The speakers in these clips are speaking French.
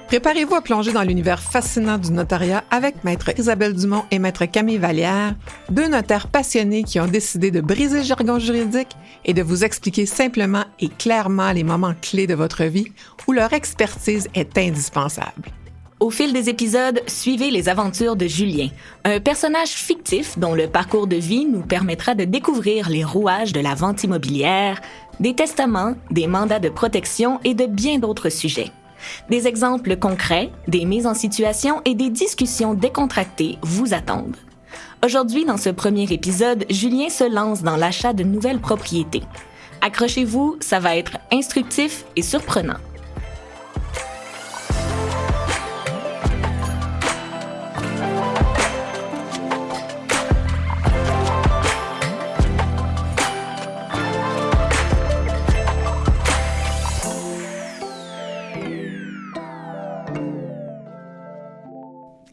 Préparez-vous à plonger dans l'univers fascinant du notariat avec Maître Isabelle Dumont et Maître Camille Vallière, deux notaires passionnés qui ont décidé de briser le jargon juridique et de vous expliquer simplement et clairement les moments clés de votre vie où leur expertise est indispensable. Au fil des épisodes, suivez les aventures de Julien, un personnage fictif dont le parcours de vie nous permettra de découvrir les rouages de la vente immobilière, des testaments, des mandats de protection et de bien d'autres sujets. Des exemples concrets, des mises en situation et des discussions décontractées vous attendent. Aujourd'hui, dans ce premier épisode, Julien se lance dans l'achat de nouvelles propriétés. Accrochez-vous, ça va être instructif et surprenant.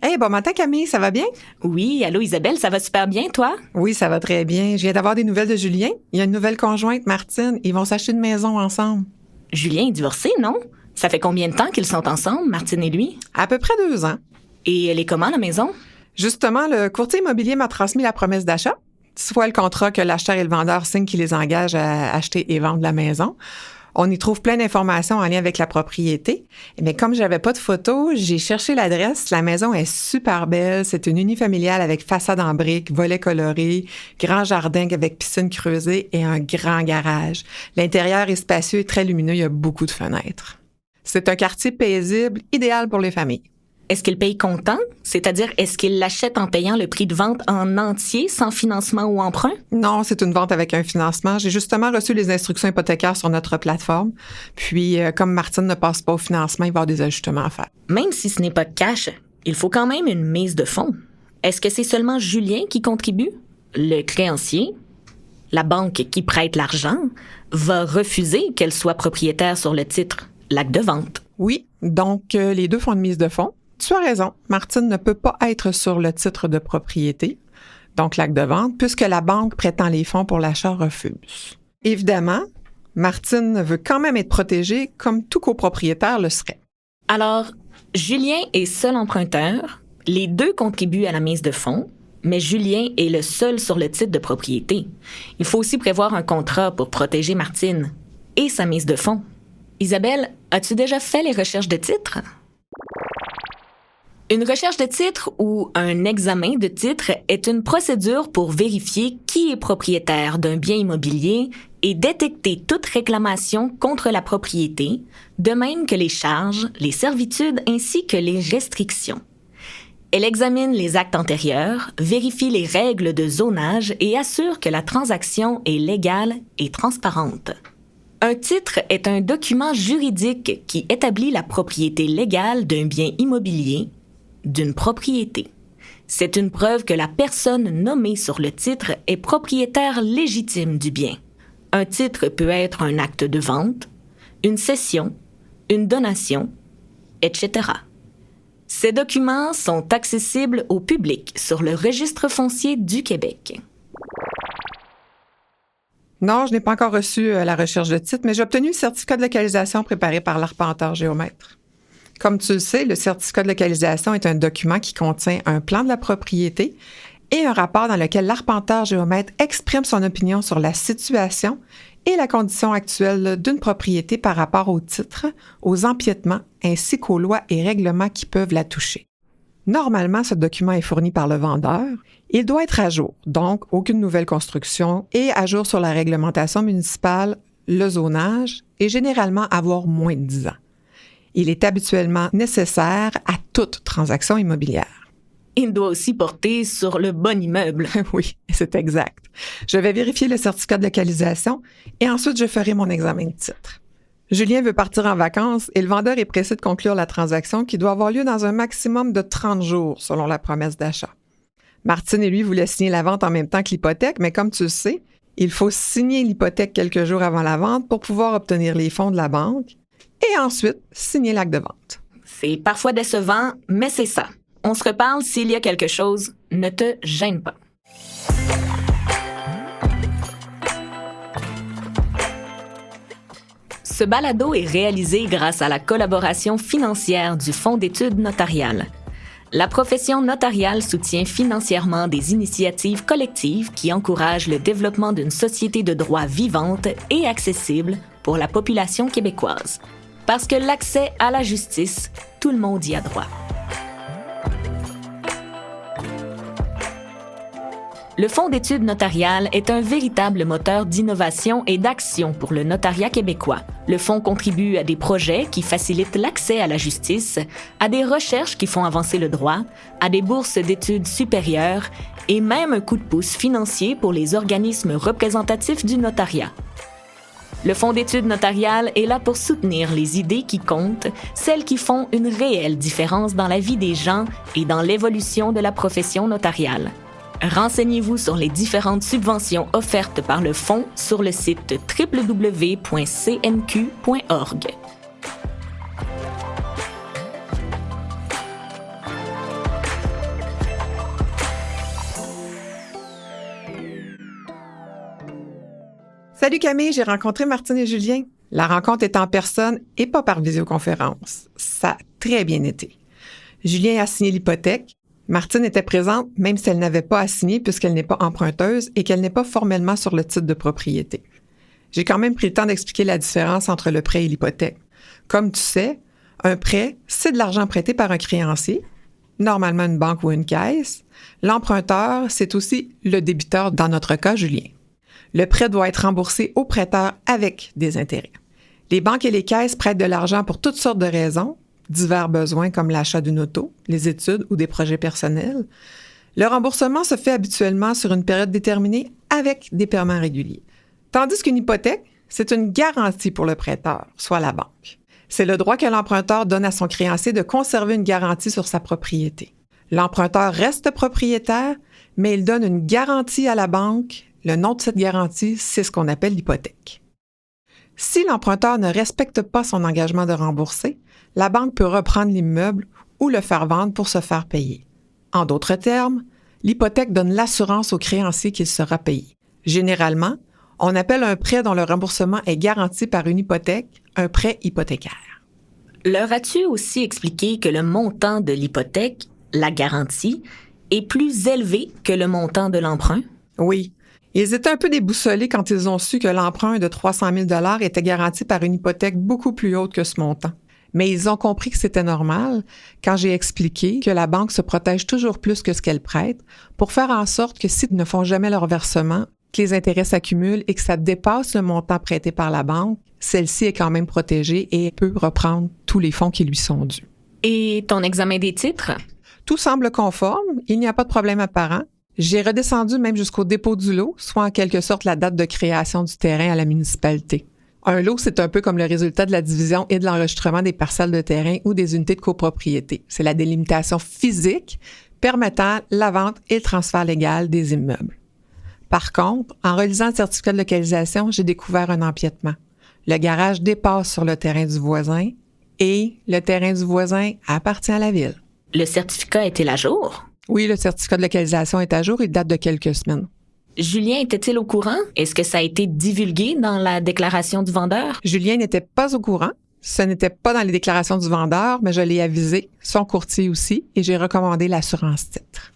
Hey, bon matin Camille, ça va bien? Oui, allô Isabelle, ça va super bien, toi? Oui, ça va très bien. Je viens d'avoir des nouvelles de Julien. Il y a une nouvelle conjointe, Martine. Ils vont s'acheter une maison ensemble. Julien est divorcé, non? Ça fait combien de temps qu'ils sont ensemble, Martine et lui? À peu près 2 ans. Et elle est comment, la maison? Justement, le courtier immobilier m'a transmis la promesse d'achat, soit le contrat que l'acheteur et le vendeur signent qui les engage à acheter et vendre la maison. On y trouve plein d'informations en lien avec la propriété. Mais comme j'avais pas de photos, j'ai cherché l'adresse. La maison est super belle. C'est une unifamiliale avec façade en briques, volets colorés, grand jardin avec piscine creusée et un grand garage. L'intérieur est spacieux et très lumineux. Il y a beaucoup de fenêtres. C'est un quartier paisible, idéal pour les familles. Est-ce qu'il paye comptant? C'est-à-dire, est-ce qu'il l'achète en payant le prix de vente en entier, sans financement ou emprunt? Non, c'est une vente avec un financement. J'ai justement reçu les instructions hypothécaires sur notre plateforme. Puis, comme Martine ne passe pas au financement, il va y avoir des ajustements à faire. Même si ce n'est pas de cash, il faut quand même une mise de fonds. Est-ce que c'est seulement Julien qui contribue? Le créancier, la banque qui prête l'argent, va refuser qu'elle soit propriétaire sur le titre, l'acte de vente. Oui, donc les deux font une mise de fonds. Tu as raison, Martine ne peut pas être sur le titre de propriété, donc l'acte de vente, puisque la banque prétend les fonds pour l'achat refuse. Évidemment, Martine veut quand même être protégée comme tout copropriétaire le serait. Alors, Julien est seul emprunteur, les deux contribuent à la mise de fonds, mais Julien est le seul sur le titre de propriété. Il faut aussi prévoir un contrat pour protéger Martine et sa mise de fonds. Isabelle, as-tu déjà fait les recherches de titres? Une recherche de titre ou un examen de titre est une procédure pour vérifier qui est propriétaire d'un bien immobilier et détecter toute réclamation contre la propriété, de même que les charges, les servitudes ainsi que les restrictions. Elle examine les actes antérieurs, vérifie les règles de zonage et assure que la transaction est légale et transparente. Un titre est un document juridique qui établit la propriété légale d'un bien immobilier, d'une propriété. C'est une preuve que la personne nommée sur le titre est propriétaire légitime du bien. Un titre peut être un acte de vente, une cession, une donation, etc. Ces documents sont accessibles au public sur le Registre foncier du Québec. Non, je n'ai pas encore reçu la recherche de titre, mais j'ai obtenu le certificat de localisation préparé par l'arpenteur géomètre. Comme tu le sais, le certificat de localisation est un document qui contient un plan de la propriété et un rapport dans lequel l'arpenteur géomètre exprime son opinion sur la situation et la condition actuelle d'une propriété par rapport au titre, aux empiètements ainsi qu'aux lois et règlements qui peuvent la toucher. Normalement, ce document est fourni par le vendeur. Il doit être à jour, donc aucune nouvelle construction et à jour sur la réglementation municipale, le zonage et généralement avoir moins de 10 ans. Il est habituellement nécessaire à toute transaction immobilière. Il doit aussi porter sur le bon immeuble. Oui, c'est exact. Je vais vérifier le certificat de localisation et ensuite je ferai mon examen de titre. Julien veut partir en vacances et le vendeur est pressé de conclure la transaction qui doit avoir lieu dans un maximum de 30 jours selon la promesse d'achat. Martine et lui voulaient signer la vente en même temps que l'hypothèque, mais comme tu le sais, il faut signer l'hypothèque quelques jours avant la vente pour pouvoir obtenir les fonds de la banque et ensuite signer l'acte de vente. C'est parfois décevant, mais c'est ça. On se reparle s'il y a quelque chose. Ne te gêne pas. Ce balado est réalisé grâce à la collaboration financière du Fonds d'études notariales. La profession notariale soutient financièrement des initiatives collectives qui encouragent le développement d'une société de droit vivante et accessible pour la population québécoise. Parce que l'accès à la justice, tout le monde y a droit. Le Fonds d'études notariales est un véritable moteur d'innovation et d'action pour le notariat québécois. Le fonds contribue à des projets qui facilitent l'accès à la justice, à des recherches qui font avancer le droit, à des bourses d'études supérieures et même un coup de pouce financier pour les organismes représentatifs du notariat. Le Fonds d'études notariales est là pour soutenir les idées qui comptent, celles qui font une réelle différence dans la vie des gens et dans l'évolution de la profession notariale. Renseignez-vous sur les différentes subventions offertes par le Fonds sur le site www.cnq.org. Salut Camille, j'ai rencontré Martine et Julien. La rencontre est en personne et pas par visioconférence. Ça a très bien été. Julien a signé l'hypothèque. Martine était présente, même si elle n'avait pas à signer puisqu'elle n'est pas emprunteuse et qu'elle n'est pas formellement sur le titre de propriété. J'ai quand même pris le temps d'expliquer la différence entre le prêt et l'hypothèque. Comme tu sais, un prêt, c'est de l'argent prêté par un créancier, normalement une banque ou une caisse. L'emprunteur, c'est aussi le débiteur, dans notre cas, Julien. Le prêt doit être remboursé au prêteur avec des intérêts. Les banques et les caisses prêtent de l'argent pour toutes sortes de raisons, divers besoins comme l'achat d'une auto, les études ou des projets personnels. Le remboursement se fait habituellement sur une période déterminée avec des paiements réguliers. Tandis qu'une hypothèque, c'est une garantie pour le prêteur, soit la banque. C'est le droit que l'emprunteur donne à son créancier de conserver une garantie sur sa propriété. L'emprunteur reste propriétaire, mais il donne une garantie à la banque. Le nom de cette garantie, c'est ce qu'on appelle l'hypothèque. Si l'emprunteur ne respecte pas son engagement de rembourser, la banque peut reprendre l'immeuble ou le faire vendre pour se faire payer. En d'autres termes, l'hypothèque donne l'assurance au créancier qu'il sera payé. Généralement, on appelle un prêt dont le remboursement est garanti par une hypothèque un prêt hypothécaire. Leur as-tu aussi expliqué que le montant de l'hypothèque, la garantie, est plus élevé que le montant de l'emprunt? Oui. Ils étaient un peu déboussolés quand ils ont su que l'emprunt de 300 000 $ était garanti par une hypothèque beaucoup plus haute que ce montant. Mais ils ont compris que c'était normal quand j'ai expliqué que la banque se protège toujours plus que ce qu'elle prête pour faire en sorte que s'ils ne font jamais leur versement, que les intérêts s'accumulent et que ça dépasse le montant prêté par la banque, celle-ci est quand même protégée et peut reprendre tous les fonds qui lui sont dus. Et ton examen des titres? Tout semble conforme, il n'y a pas de problème apparent. J'ai redescendu même jusqu'au dépôt du lot, soit en quelque sorte la date de création du terrain à la municipalité. Un lot, c'est un peu comme le résultat de la division et de l'enregistrement des parcelles de terrain ou des unités de copropriété. C'est la délimitation physique permettant la vente et le transfert légal des immeubles. Par contre, en relisant le certificat de localisation, j'ai découvert un empiètement. Le garage dépasse sur le terrain du voisin et le terrain du voisin appartient à la ville. Le certificat est-il à jour? Oui, le certificat de localisation est à jour et date de quelques semaines. Julien était-il au courant? Est-ce que ça a été divulgué dans la déclaration du vendeur? Julien n'était pas au courant. Ce n'était pas dans les déclarations du vendeur, mais je l'ai avisé, son courtier aussi, et j'ai recommandé l'assurance titre.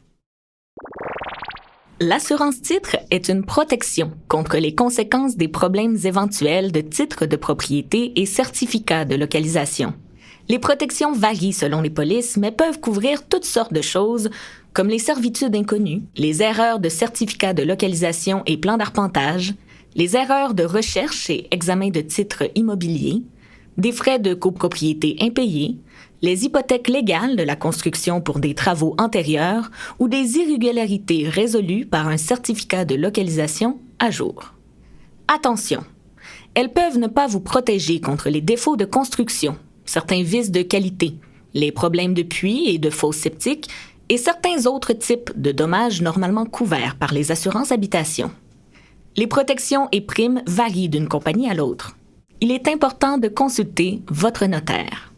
L'assurance titre est une protection contre les conséquences des problèmes éventuels de titres de propriété et certificats de localisation. Les protections varient selon les polices, mais peuvent couvrir toutes sortes de choses, comme les servitudes inconnues, les erreurs de certificats de localisation et plans d'arpentage, les erreurs de recherche et examen de titres immobiliers, des frais de copropriété impayés, les hypothèques légales de la construction pour des travaux antérieurs ou des irrégularités résolues par un certificat de localisation à jour. Attention! Elles peuvent ne pas vous protéger contre les défauts de construction, certains vices de qualité, les problèmes de puits et de fosses septiques et certains autres types de dommages normalement couverts par les assurances habitation. Les protections et primes varient d'une compagnie à l'autre. Il est important de consulter votre notaire.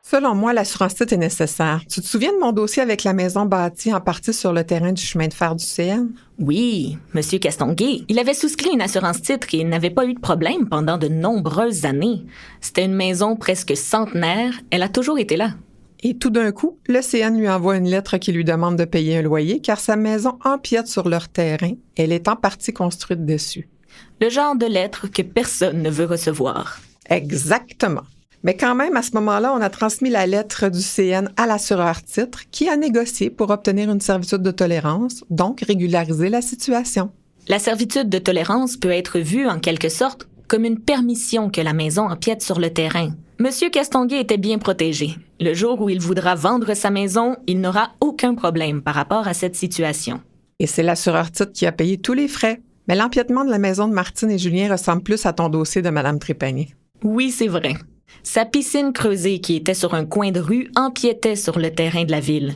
Selon moi, l'assurance titre est nécessaire. Tu te souviens de mon dossier avec la maison bâtie en partie sur le terrain du chemin de fer du CN? Oui, M. Castonguay. Il avait souscrit une assurance titre et il n'avait pas eu de problème pendant de nombreuses années. C'était une maison presque centenaire. Elle a toujours été là. Et tout d'un coup, le CN lui envoie une lettre qui lui demande de payer un loyer car sa maison empiète sur leur terrain. Elle est en partie construite dessus. Le genre de lettre que personne ne veut recevoir. Exactement. Mais quand même, à ce moment-là, on a transmis la lettre du CN à l'assureur titre qui a négocié pour obtenir une servitude de tolérance, donc régulariser la situation. La servitude de tolérance peut être vue en quelque sorte comme une permission que la maison empiète sur le terrain. Monsieur Castonguay était bien protégé. Le jour où il voudra vendre sa maison, il n'aura aucun problème par rapport à cette situation. Et c'est l'assureur titre qui a payé tous les frais. Mais l'empiètement de la maison de Martine et Julien ressemble plus à ton dossier de Mme Trépanier. Oui, c'est vrai. Sa piscine creusée qui était sur un coin de rue empiétait sur le terrain de la ville.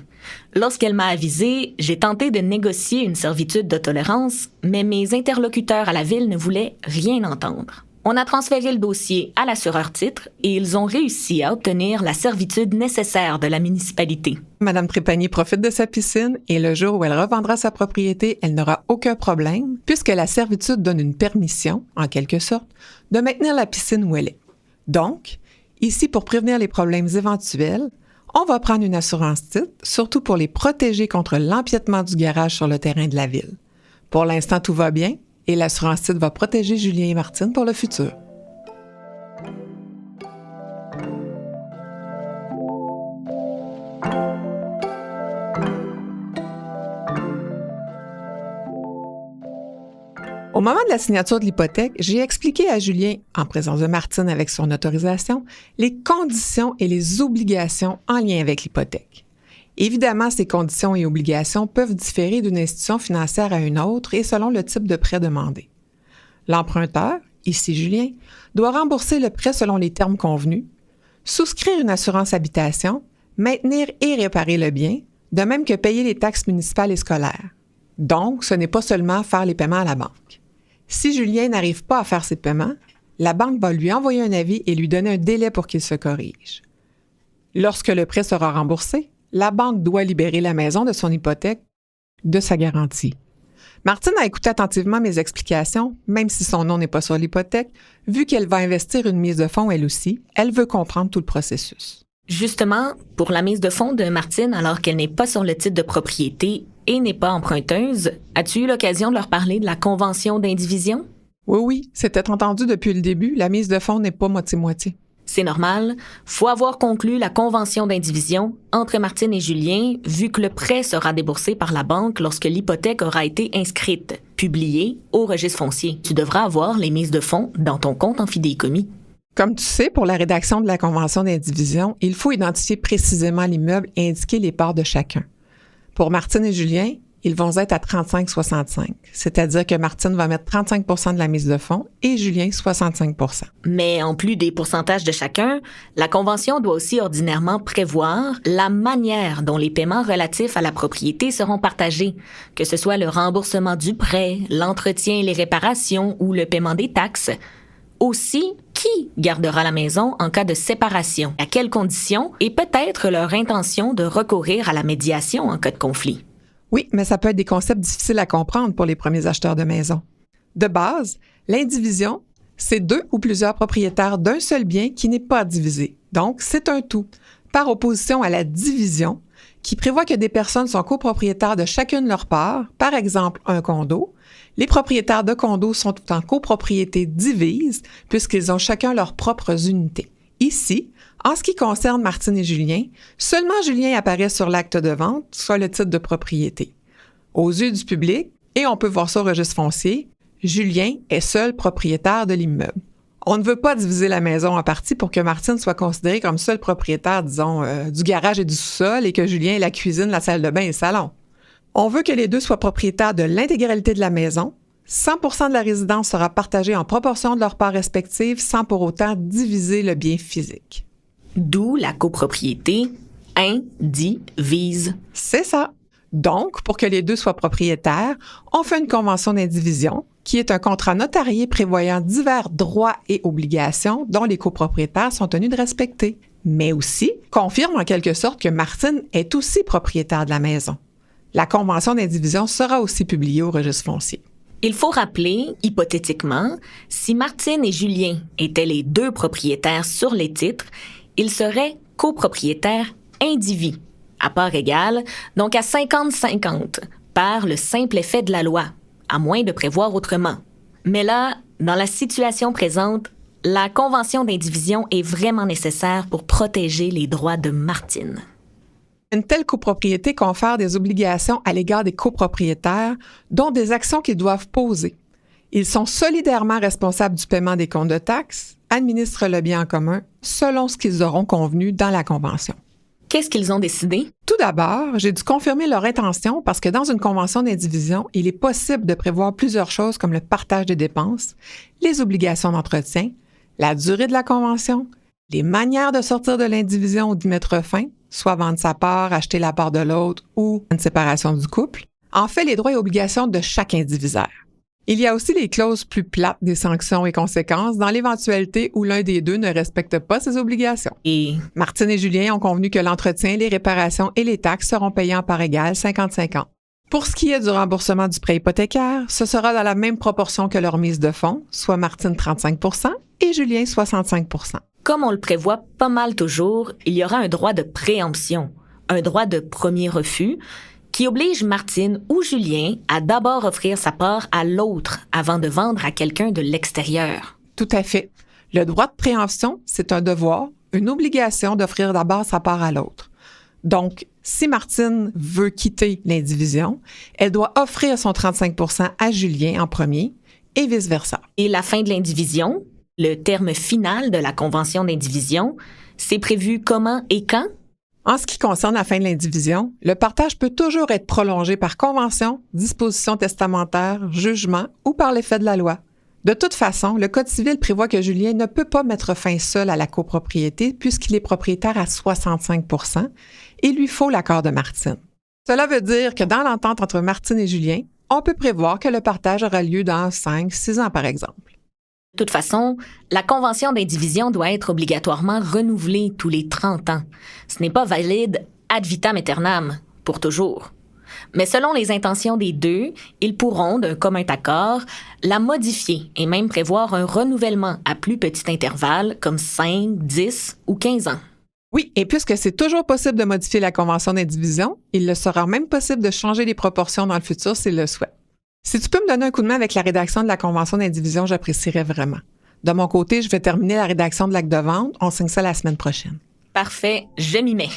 Lorsqu'elle m'a avisé, j'ai tenté de négocier une servitude de tolérance, mais mes interlocuteurs à la ville ne voulaient rien entendre. On a transféré le dossier à l'assureur titre et ils ont réussi à obtenir la servitude nécessaire de la municipalité. Mme Trépanier profite de sa piscine et le jour où elle revendra sa propriété, elle n'aura aucun problème puisque la servitude donne une permission, en quelque sorte, de maintenir la piscine où elle est. Donc, ici, pour prévenir les problèmes éventuels, on va prendre une assurance titre, surtout pour les protéger contre l'empiètement du garage sur le terrain de la ville. Pour l'instant, tout va bien et l'assurance titre va protéger Julien et Martine pour le futur. Au moment de la signature de l'hypothèque, j'ai expliqué à Julien, en présence de Martine avec son autorisation, les conditions et les obligations en lien avec l'hypothèque. Évidemment, ces conditions et obligations peuvent différer d'une institution financière à une autre et selon le type de prêt demandé. L'emprunteur, ici Julien, doit rembourser le prêt selon les termes convenus, souscrire une assurance habitation, maintenir et réparer le bien, de même que payer les taxes municipales et scolaires. Donc, ce n'est pas seulement faire les paiements à la banque. Si Julien n'arrive pas à faire ses paiements, la banque va lui envoyer un avis et lui donner un délai pour qu'il se corrige. Lorsque le prêt sera remboursé, la banque doit libérer la maison de son hypothèque, de sa garantie. Martine a écouté attentivement mes explications, même si son nom n'est pas sur l'hypothèque, vu qu'elle va investir une mise de fonds elle aussi, elle veut comprendre tout le processus. Justement, pour la mise de fonds de Martine alors qu'elle n'est pas sur le titre de propriété et n'est pas emprunteuse, as-tu eu l'occasion de leur parler de la convention d'indivision? Oui, c'était entendu depuis le début, la mise de fonds n'est pas moitié-moitié. C'est normal, faut avoir conclu la convention d'indivision entre Martine et Julien, vu que le prêt sera déboursé par la banque lorsque l'hypothèque aura été inscrite, publiée au registre foncier. Tu devras avoir les mises de fonds dans ton compte en fidéicommis. Comme tu sais, pour la rédaction de la convention d'indivision, il faut identifier précisément l'immeuble et indiquer les parts de chacun. Pour Martine et Julien, ils vont être à 35-65, c'est-à-dire que Martine va mettre 35 % de la mise de fonds et Julien 65 %. Mais en plus des pourcentages de chacun, la convention doit aussi ordinairement prévoir la manière dont les paiements relatifs à la propriété seront partagés, que ce soit le remboursement du prêt, l'entretien et les réparations ou le paiement des taxes. Aussi, qui gardera la maison en cas de séparation, à quelles conditions et peut-être leur intention de recourir à la médiation en cas de conflit. Oui, mais ça peut être des concepts difficiles à comprendre pour les premiers acheteurs de maison. De base, l'indivision, c'est 2 ou plusieurs propriétaires d'un seul bien qui n'est pas divisé. Donc, c'est un tout. Par opposition à la division, qui prévoit que des personnes sont copropriétaires de chacune leur part, par exemple un condo. Les propriétaires de condos sont en copropriété divise puisqu'ils ont chacun leurs propres unités. Ici, en ce qui concerne Martine et Julien, seulement Julien apparaît sur l'acte de vente, soit le titre de propriété. Aux yeux du public, et on peut voir ça au registre foncier, Julien est seul propriétaire de l'immeuble. On ne veut pas diviser la maison en parties pour que Martine soit considérée comme seul propriétaire, disons, du garage et du sous-sol et que Julien ait la cuisine, la salle de bain et le salon. On veut que les deux soient propriétaires de l'intégralité de la maison. 100 % de la résidence sera partagée en proportion de leurs parts respectives sans pour autant diviser le bien physique. D'où la copropriété indivise. C'est ça. Donc, pour que les deux soient propriétaires, on fait une convention d'indivision, qui est un contrat notarié prévoyant divers droits et obligations dont les copropriétaires sont tenus de respecter. mais aussi confirme en quelque sorte que Martine est aussi propriétaire de la maison. La convention d'indivision sera aussi publiée au registre foncier. Il faut rappeler, hypothétiquement, si Martine et Julien étaient les deux propriétaires sur les titres, ils seraient copropriétaires indivis, à part égale, donc à 50-50, par le simple effet de la loi, à moins de prévoir autrement. Mais là, dans la situation présente, la convention d'indivision est vraiment nécessaire pour protéger les droits de Martine. Une telle copropriété confère des obligations à l'égard des copropriétaires, dont des actions qu'ils doivent poser. Ils sont solidairement responsables du paiement des comptes de taxes, administrent le bien en commun, selon ce qu'ils auront convenu dans la convention. Qu'est-ce qu'ils ont décidé? Tout d'abord, j'ai dû confirmer leur intention parce que dans une convention d'indivision, il est possible de prévoir plusieurs choses comme le partage des dépenses, les obligations d'entretien, la durée de la convention, les manières de sortir de l'indivision ou d'y mettre fin, soit vendre sa part, acheter la part de l'autre ou une séparation du couple. En fait, les droits et obligations de chaque indivisaire. Il y a aussi les clauses plus plates des sanctions et conséquences dans l'éventualité où l'un des deux ne respecte pas ses obligations. Et Martine et Julien ont convenu que l'entretien, les réparations et les taxes seront payés en part égale 50-50. Pour ce qui est du remboursement du prêt hypothécaire, ce sera dans la même proportion que leur mise de fonds, soit Martine 35 % et Julien 65 %. comme on le prévoit pas mal toujours, il y aura un droit de préemption, un droit de premier refus, qui oblige Martine ou Julien à d'abord offrir sa part à l'autre avant de vendre à quelqu'un de l'extérieur. Tout à fait. Le droit de préemption, c'est un devoir, une obligation d'offrir d'abord sa part à l'autre. Donc, si Martine veut quitter l'indivision, elle doit offrir son 35 % à Julien en premier et vice-versa. Et la fin de l'indivision, le terme final de la convention d'indivision, c'est prévu comment et quand? En ce qui concerne la fin de l'indivision, le partage peut toujours être prolongé par convention, disposition testamentaire, jugement ou par l'effet de la loi. De toute façon, le Code civil prévoit que Julien ne peut pas mettre fin seul à la copropriété puisqu'il est propriétaire à 65 % et il lui faut l'accord de Martine. Cela veut dire que dans l'entente entre Martine et Julien, on peut prévoir que le partage aura lieu dans 5-6 ans, par exemple. De toute façon, la convention d'indivision doit être obligatoirement renouvelée tous les 30 ans. Ce n'est pas valide ad vitam aeternam, pour toujours. Mais selon les intentions des deux, ils pourront, d'un commun accord, la modifier et même prévoir un renouvellement à plus petit intervalle, comme 5, 10 ou 15 ans. Oui, et puisque c'est toujours possible de modifier la convention d'indivision, il le sera même possible de changer les proportions dans le futur s'il le souhaite. Si tu peux me donner un coup de main avec la rédaction de la convention d'indivision, j'apprécierais vraiment. De mon côté, je vais terminer la rédaction de l'acte de vente. On signe ça la semaine prochaine. Parfait, je m'y mets.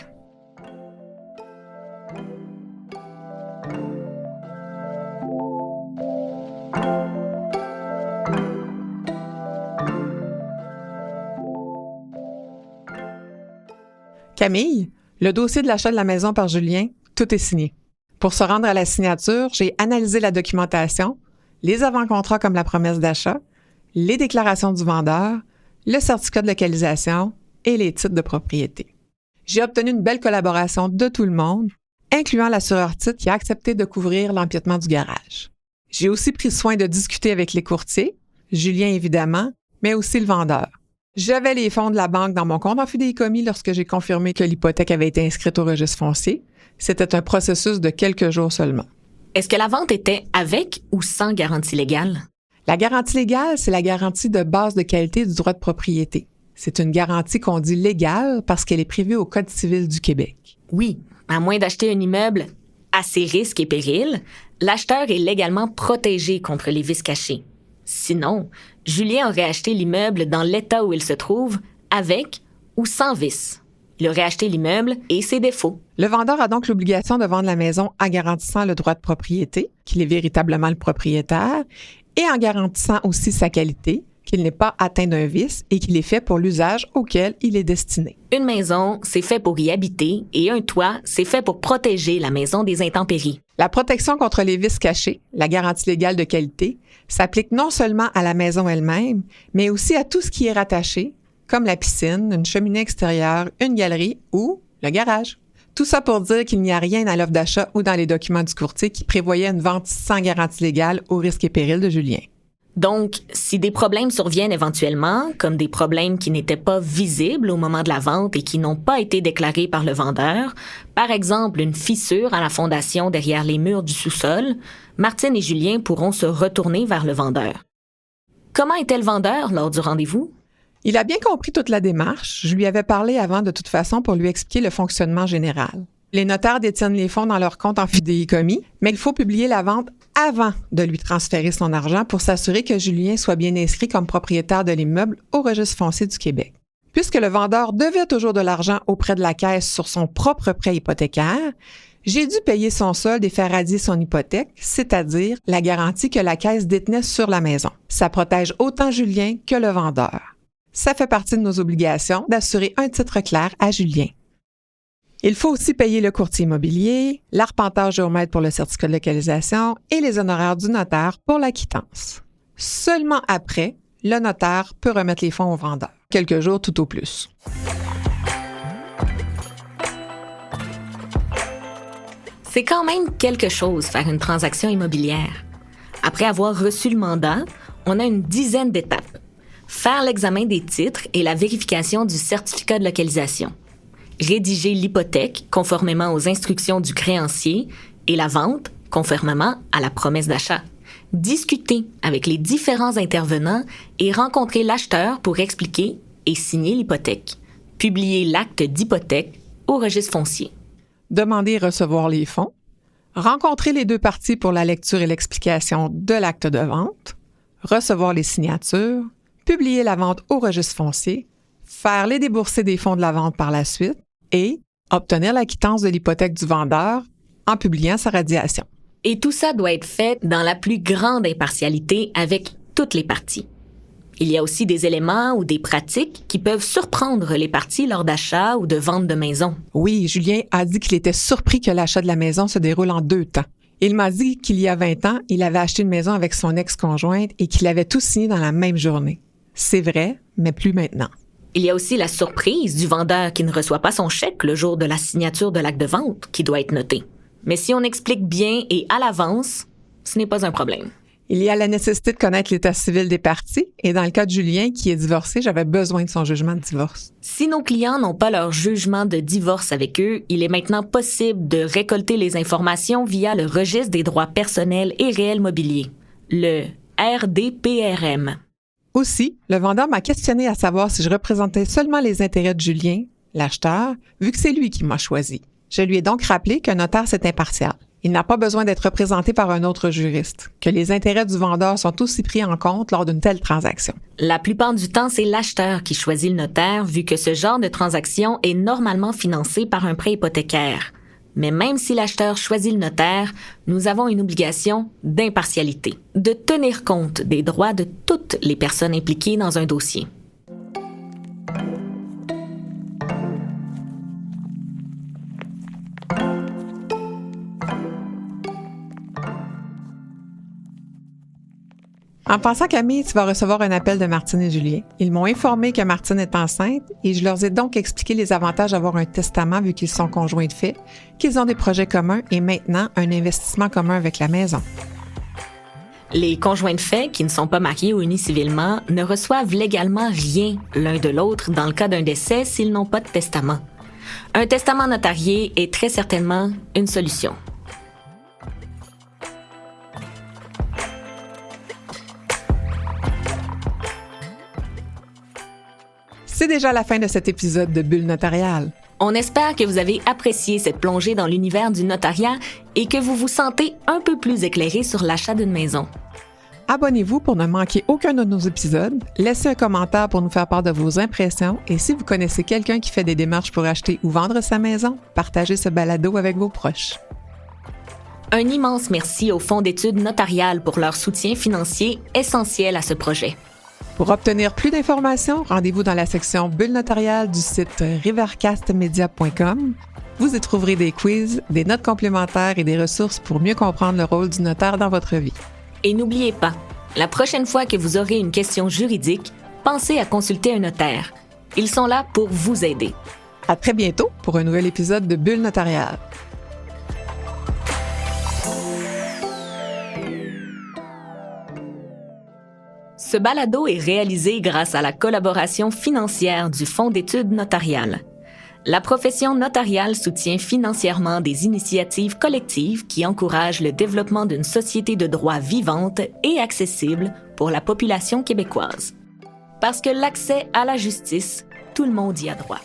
Camille, le dossier de l'achat de la maison par Julien, tout est signé. Pour se rendre à la signature, j'ai analysé la documentation, les avant-contrats comme la promesse d'achat, les déclarations du vendeur, le certificat de localisation et les titres de propriété. J'ai obtenu une belle collaboration de tout le monde, incluant l'assureur titre qui a accepté de couvrir l'empiètement du garage. J'ai aussi pris soin de discuter avec les courtiers, Julien évidemment, mais aussi le vendeur. J'avais les fonds de la banque dans mon compte en fidéicommis lorsque j'ai confirmé que l'hypothèque avait été inscrite au registre foncier. C'était un processus de quelques jours seulement. Est-ce que la vente était avec ou sans garantie légale? La garantie légale, c'est la garantie de base de qualité du droit de propriété. C'est une garantie qu'on dit légale parce qu'elle est prévue au Code civil du Québec. Oui, à moins d'acheter un immeuble à ses risques et périls, l'acheteur est légalement protégé contre les vices cachés. Sinon, Julien aurait acheté l'immeuble dans l'état où il se trouve, avec ou sans vices. Il aurait acheté l'immeuble et ses défauts. Le vendeur a donc l'obligation de vendre la maison en garantissant le droit de propriété, qu'il est véritablement le propriétaire, et en garantissant aussi sa qualité, qu'il n'est pas atteint d'un vice et qu'il est fait pour l'usage auquel il est destiné. Une maison, c'est fait pour y habiter et un toit, c'est fait pour protéger la maison des intempéries. La protection contre les vices cachés, la garantie légale de qualité, s'applique non seulement à la maison elle-même, mais aussi à tout ce qui est rattaché, comme la piscine, une cheminée extérieure, une galerie ou le garage. Tout ça pour dire qu'il n'y a rien à l'offre d'achat ou dans les documents du courtier qui prévoyait une vente sans garantie légale au risque et péril de Julien. Donc, si des problèmes surviennent éventuellement, comme des problèmes qui n'étaient pas visibles au moment de la vente et qui n'ont pas été déclarés par le vendeur, par exemple une fissure à la fondation derrière les murs du sous-sol, Martine et Julien pourront se retourner vers le vendeur. Comment était le vendeur lors du rendez-vous? Il a bien compris toute la démarche. Je lui avais parlé avant de toute façon pour lui expliquer le fonctionnement général. Les notaires détiennent les fonds dans leur compte en fidéicommis, mais il faut publier la vente avant de lui transférer son argent pour s'assurer que Julien soit bien inscrit comme propriétaire de l'immeuble au Registre foncier du Québec. Puisque le vendeur devait toujours de l'argent auprès de la Caisse sur son propre prêt hypothécaire, j'ai dû payer son solde et faire radier son hypothèque, c'est-à-dire la garantie que la Caisse détenait sur la maison. Ça protège autant Julien que le vendeur. Ça fait partie de nos obligations d'assurer un titre clair à Julien. Il faut aussi payer le courtier immobilier, l'arpenteur géomètre pour le certificat de localisation et les honoraires du notaire pour la quittance. Seulement après, le notaire peut remettre les fonds au vendeur, quelques jours tout au plus. C'est quand même quelque chose faire une transaction immobilière. Après avoir reçu le mandat, on a une dizaine d'étapes. Faire l'examen des titres et la vérification du certificat de localisation. Rédiger l'hypothèque conformément aux instructions du créancier et la vente conformément à la promesse d'achat. Discuter avec les différents intervenants et rencontrer l'acheteur pour expliquer et signer l'hypothèque. Publier l'acte d'hypothèque au Registre foncier. Demander et recevoir les fonds. Rencontrer les deux parties pour la lecture et l'explication de l'acte de vente. Recevoir les signatures. Publier la vente au Registre foncier. Faire les déboursés des fonds de la vente par la suite et obtenir la quittance de l'hypothèque du vendeur en publiant sa radiation. Et tout ça doit être fait dans la plus grande impartialité avec toutes les parties. Il y a aussi des éléments ou des pratiques qui peuvent surprendre les parties lors d'achat ou de vente de maison. Oui, Julien a dit qu'il était surpris que l'achat de la maison se déroule en 2 temps. Il m'a dit qu'il y a 20 ans, il avait acheté une maison avec son ex-conjointe et qu'il avait tout signé dans la même journée. C'est vrai, mais plus maintenant. Il y a aussi la surprise du vendeur qui ne reçoit pas son chèque le jour de la signature de l'acte de vente qui doit être noté. Mais si on explique bien et à l'avance, ce n'est pas un problème. Il y a la nécessité de connaître l'état civil des parties et dans le cas de Julien qui est divorcé, j'avais besoin de son jugement de divorce. Si nos clients n'ont pas leur jugement de divorce avec eux, il est maintenant possible de récolter les informations via le Registre des droits personnels et réels mobiliers, le RDPRM. Aussi, le vendeur m'a questionné à savoir si je représentais seulement les intérêts de Julien, l'acheteur, vu que c'est lui qui m'a choisi. Je lui ai donc rappelé qu'un notaire, c'est impartial. Il n'a pas besoin d'être représenté par un autre juriste, que les intérêts du vendeur sont aussi pris en compte lors d'une telle transaction. La plupart du temps, c'est l'acheteur qui choisit le notaire, vu que ce genre de transaction est normalement financé par un prêt hypothécaire. Mais même si l'acheteur choisit le notaire, nous avons une obligation d'impartialité, de tenir compte des droits de toutes les personnes impliquées dans un dossier. En passant, Camille, tu vas recevoir un appel de Martine et Julien. Ils m'ont informé que Martine est enceinte et je leur ai donc expliqué les avantages d'avoir un testament vu qu'ils sont conjoints de fait, qu'ils ont des projets communs et maintenant un investissement commun avec la maison. Les conjoints de fait qui ne sont pas mariés ou unis civilement ne reçoivent légalement rien l'un de l'autre dans le cas d'un décès s'ils n'ont pas de testament. Un testament notarié est très certainement une solution. C'est déjà la fin de cet épisode de Bulle notariale. On espère que vous avez apprécié cette plongée dans l'univers du notariat et que vous vous sentez un peu plus éclairé sur l'achat d'une maison. Abonnez-vous pour ne manquer aucun de nos épisodes, laissez un commentaire pour nous faire part de vos impressions et si vous connaissez quelqu'un qui fait des démarches pour acheter ou vendre sa maison, partagez ce balado avec vos proches. Un immense merci au Fonds d'études notariales pour leur soutien financier essentiel à ce projet. Pour obtenir plus d'informations, rendez-vous dans la section Bulle notariale du site rivercastmedia.com. Vous y trouverez des quiz, des notes complémentaires et des ressources pour mieux comprendre le rôle du notaire dans votre vie. Et n'oubliez pas, la prochaine fois que vous aurez une question juridique, pensez à consulter un notaire. Ils sont là pour vous aider. À très bientôt pour un nouvel épisode de Bulle notariale. Ce balado est réalisé grâce à la collaboration financière du Fonds d'études notariales. La profession notariale soutient financièrement des initiatives collectives qui encouragent le développement d'une société de droit vivante et accessible pour la population québécoise. Parce que l'accès à la justice, tout le monde y a droit.